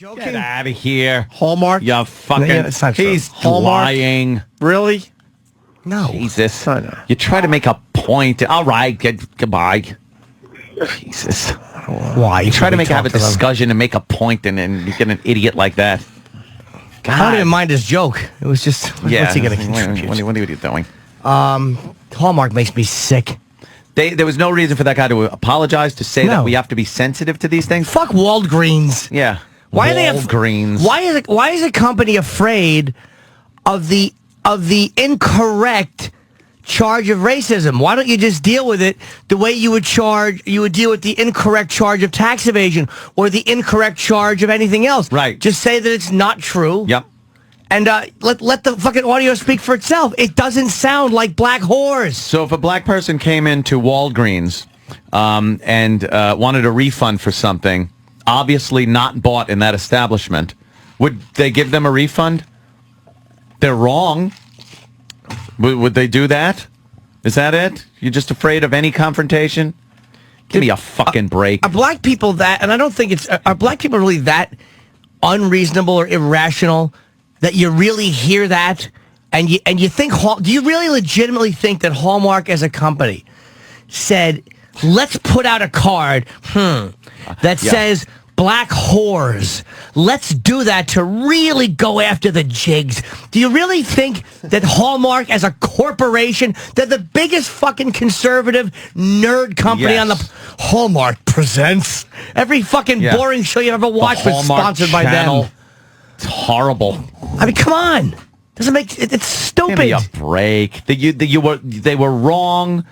Joking? Get out of here. Hallmark? You fucking... Yeah, it's not true. He's Hallmark? lying. Really? No. Jesus. I know. You try to make a point. All right. Goodbye. Jesus. Why? You try to have a discussion and make a point, and you get an idiot like that. God. I don't even mind his joke. It was just, what's he going to contribute? What are you doing? Hallmark makes me sick. There was no reason for that guy to apologize, to say that we have to be sensitive to these things. Fuck Walgreens. Yeah. Why Walgreens. Why is a company afraid of the incorrect charge of racism? Why don't you just deal with it the way you would deal with the incorrect charge of tax evasion or the incorrect charge of anything else? Right. Just say that it's not true. Yep. And let the fucking audio speak for itself. It doesn't sound like black whores. So if a black person came into Walgreens and wanted a refund for something, obviously not bought in that establishment, would they give them a refund? They're wrong. Would they do that? Is that it? You're just afraid of any confrontation? Give me a fucking break. Are black people that, and I don't think are black people really that unreasonable or irrational that you really hear that and you think, do you really legitimately think that Hallmark as a company said, let's put out a card that says black whores. Let's do that to really go after the jigs. Do you really think that Hallmark as a corporation, they're the biggest fucking conservative nerd company on the... Hallmark presents every fucking boring show you ever watched was sponsored by them. It's horrible. I mean, come on. Doesn't make it's stupid. Give me a break. They were wrong.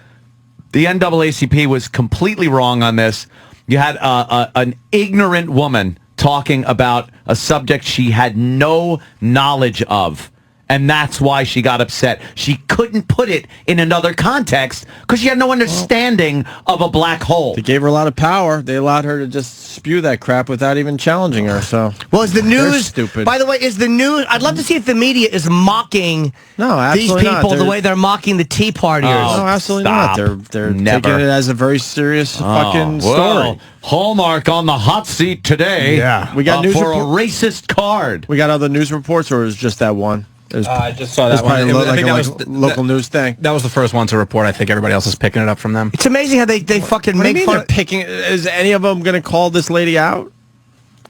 The NAACP was completely wrong on this. You had an ignorant woman talking about a subject she had no knowledge of. And that's why she got upset. She couldn't put it in another context because she had no understanding of a black hole. They gave her a lot of power. They allowed her to just spew that crap without even challenging her. So, well, is the news stupid? By the way, is the news? I'd love to see if the media is mocking these people the way they're mocking the Tea Partiers. No, absolutely not. They're taking it as a very serious fucking story. Hallmark on the hot seat today. Yeah, we got news for a racist card. We got other news reports, or is just that one? I just saw that one. I think that was local news thing. That was the first one to report. I think everybody else is picking it up from them. It's amazing how they fucking make fun. They're picking. Is any of them going to call this lady out?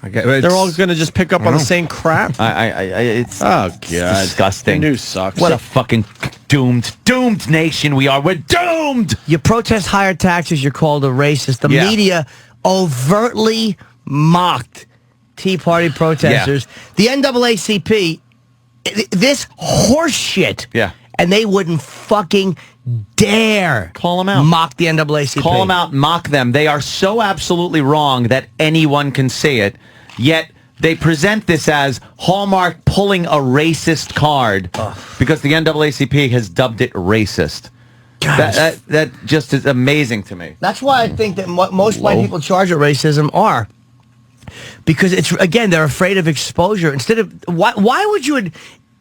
They're all going to just pick up on the same crap. It's The disgusting. news sucks. What a fucking doomed nation we are. We're doomed. You protest higher taxes, you're called a racist. The media overtly mocked Tea Party protesters. The NAACP. This horse shit. Yeah. And they wouldn't fucking dare call them out. Mock the NAACP. Call them out, mock them. They are so absolutely wrong that anyone can say it. Yet they present this as Hallmark pulling a racist card because the NAACP has dubbed it racist. That just is amazing to me. That's why I think that most white people charged with racism are. Because it's, again, they're afraid of exposure. Instead of, why would you,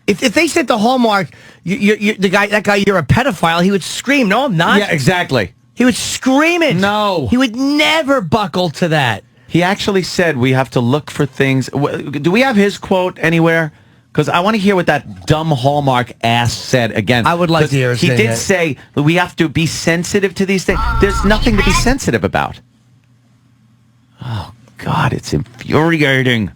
if they said to Hallmark, that guy, you're a pedophile, he would scream, no, I'm not. Yeah, exactly. He would scream it. No. He would never buckle to that. He actually said we have to look for things. Do we have his quote anywhere? Because I want to hear what that dumb Hallmark ass said again. I would like to hear it. He did say we have to be sensitive to these things. There's nothing to be sensitive about. Oh, God, it's infuriating.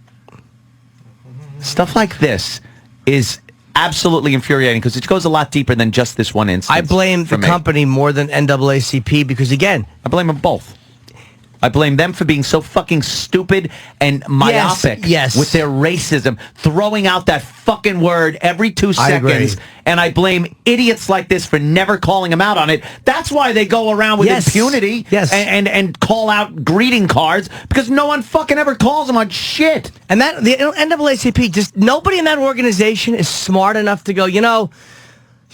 Stuff like this is absolutely infuriating because it goes a lot deeper than just this one instance. I blame the company more than NAACP because, again, I blame them both. I blame them for being so fucking stupid and myopic with their racism, throwing out that fucking word every 2 seconds. And I blame idiots like this for never calling them out on it. That's why they go around with impunity and call out greeting cards because no one fucking ever calls them on shit. And that the NAACP, just nobody in that organization is smart enough to go,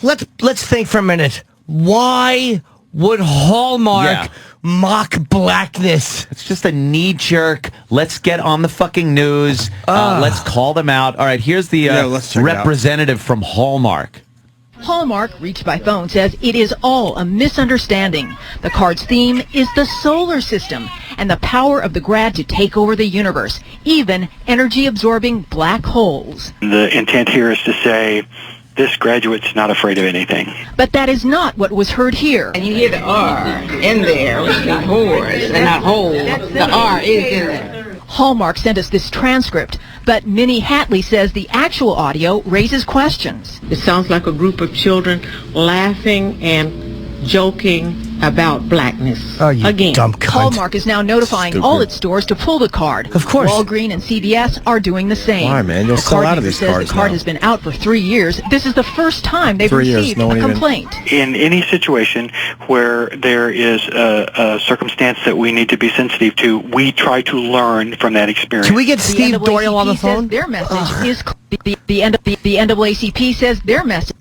let's think for a minute. Why would Hallmark mock blackness? It's just a knee-jerk, let's get on the fucking news, let's call them out. All right, here's the representative from Hallmark. Hallmark, reached by phone, says it is all a misunderstanding. The card's theme is the solar system, and the power of the grad to take over the universe, even energy-absorbing black holes. The intent here is to say this graduate's not afraid of anything. But that is not what was heard here. And you hear the R in there, which means whores, and not whole. The R is in there. Hallmark sent us this transcript, but Minnie Hatley says the actual audio raises questions. It sounds like a group of children laughing and joking about blackness. Oh, you again. dumb cunt. Hallmark is now notifying Stupid. all its stores to pull the card. Of course. Walgreens and CVS are doing the same. Why, man? You'll The sell card out of maker these says cards the card now. has been out for 3 years. This is the first time they've 3 years, received no one a even- complaint. In any situation where there is a circumstance that we need to be sensitive to, we try to learn from that experience. Can we get The Steve Doyle on the NAACP phone? says their message is the NAACP says their message.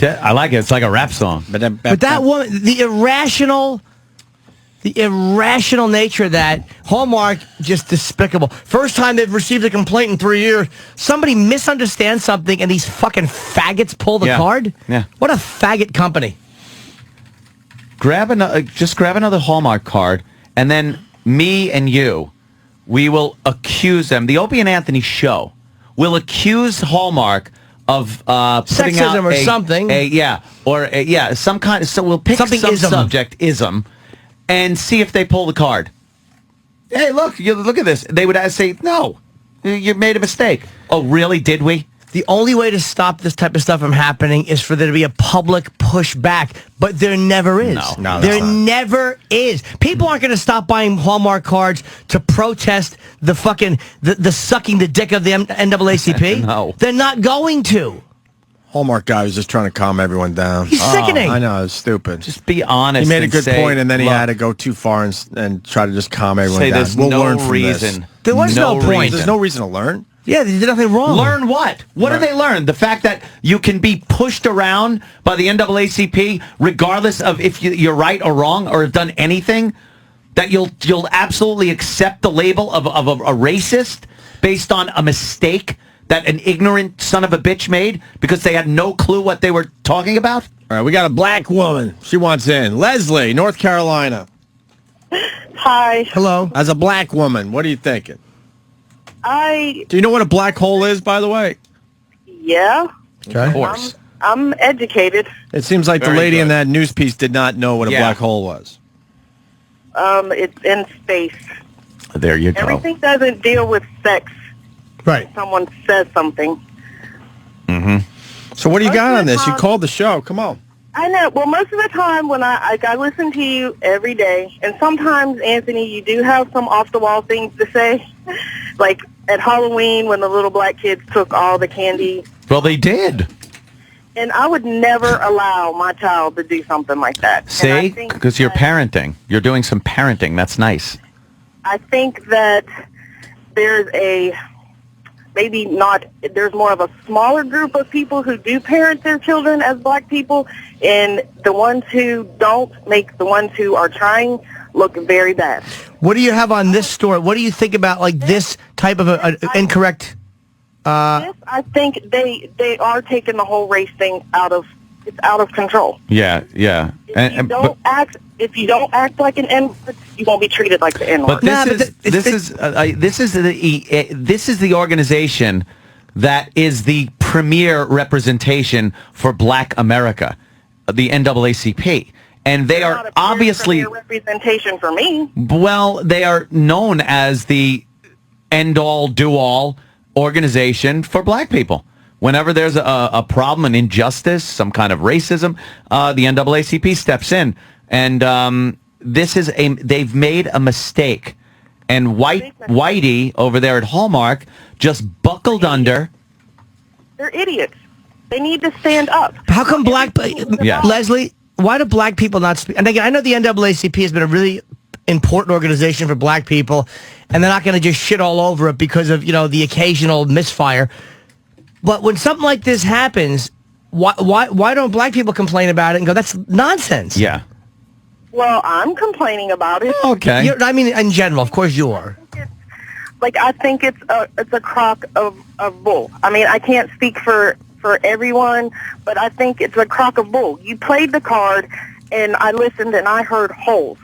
I like it. It's like a rap song. But that woman, the irrational nature of that, Hallmark, just despicable. First time they've received a complaint in 3 years. Somebody misunderstands something and these fucking faggots pull the Yeah. card? Yeah. What a faggot company. Just grab another Hallmark card, and then me and you, we will accuse them. The Opie and Anthony show will accuse Hallmark of putting Sexism out or something. Some kind of. So we'll pick Something some ism. subject ism, and see if they pull the card. Hey, look at this. They would say, no, you made a mistake. Oh, really? Did we? The only way to stop this type of stuff from happening is for there to be a public pushback, but there never is. No, there that's not. never is. People aren't going to stop buying Hallmark cards to protest the fucking the sucking the dick of the NAACP. No. They're not going to. Hallmark guy was just trying to calm everyone down. He's sickening. I know, it's stupid. Just be honest. He made a and good say, point, and then he look, had to go too far and try to just calm everyone say down. there's We'll no learn from reason. this. There was no point. reason. There's no reason to learn. Yeah, they did nothing wrong. Learn what? What do they learn? The fact that you can be pushed around by the NAACP, regardless of if you're right or wrong or have done anything, that you'll absolutely accept the label of a racist based on a mistake that an ignorant son of a bitch made because they had no clue what they were talking about? All right, we got a black woman. She wants in. Leslie, North Carolina. Hi. Hello. As a black woman, what are you thinking? I, Do you know what a black hole is, by the way? yeah, Okay. Of course. I'm educated. It seems like the Very lady in good. that news piece did not know what a Yeah. black hole was. It's in space. There you go. Everything doesn't deal with sex. Right. Someone says something. So what do you Most got of on the this? You time- called the show. Come on. I know. Well, most of the time when I listen to you every day, and sometimes, Anthony, you do have some off-the-wall things to say. Like at Halloween when the little black kids took all the candy. Well, they did. And I would never allow my child to do something like that. And See? I think Because you're that- parenting. You're doing some parenting. That's nice. I think that there's there's more of a smaller group of people who do parent their children as black people, and the ones who don't make the ones who are trying look very bad. What do you have on this story? What do you think about like this type of an incorrect? I think they are taking the whole race thing out of control. Yeah, yeah. If you don't act like an N-word, you won't be treated like the N-word. But this Nah, but this is the organization that is the premier representation for Black America, the NAACP, and they Not are a obviously premier representation for me. well, they are known as the end-all, do-all organization for Black people. Whenever there's a problem, an injustice, some kind of racism, the NAACP steps in. And they've made a mistake. And Whitey over there at Hallmark just buckled under. They're idiots. They need to stand up. How come Yeah. Leslie? Why do black people not speak? And again, I know the NAACP has been a really important organization for black people, and they're not going to just shit all over it because of the occasional misfire. But when something like this happens, why don't black people complain about it and go, that's nonsense? Yeah. Well, I'm complaining about it. Okay. I mean, in general, of course you are. I think it's a crock of bull. I mean, I can't speak for everyone, but I think it's a crock of bull. You played the card, and I listened, and I heard holes.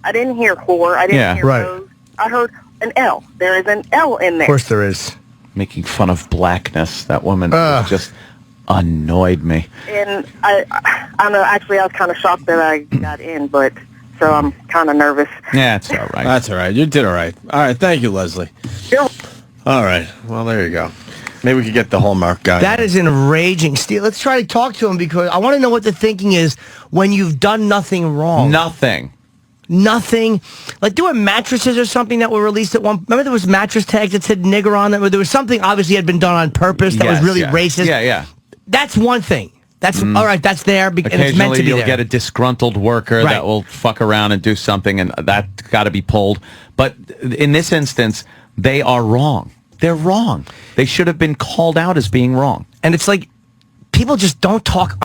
I didn't hear whore. I didn't hear right. those. I heard an L. There is an L in there. Of course there is. Making fun of blackness. That woman just annoyed me. And I don't know. Actually, I was kind of shocked that I got in, but so I'm kind of nervous. Yeah, it's all right. That's all right. You did all right. All right. Thank you, Leslie. Sure. All right. Well, there you go. Maybe we could get the Hallmark guy. That is enraging. Steve, let's try to talk to him because I want to know what the thinking is when you've done nothing wrong. Nothing. Like there were mattresses or something that were released at one. Remember there was mattress tags that said nigger on them. There was something obviously had been done on purpose that was really racist. Yeah. That's one thing. That's all right. That's there, and it's meant to Occasionally be you'll there. get a disgruntled worker that will fuck around and do something, and that's got to be pulled. But in this instance, they are wrong. They're wrong. They should have been called out as being wrong. And it's like people just don't talk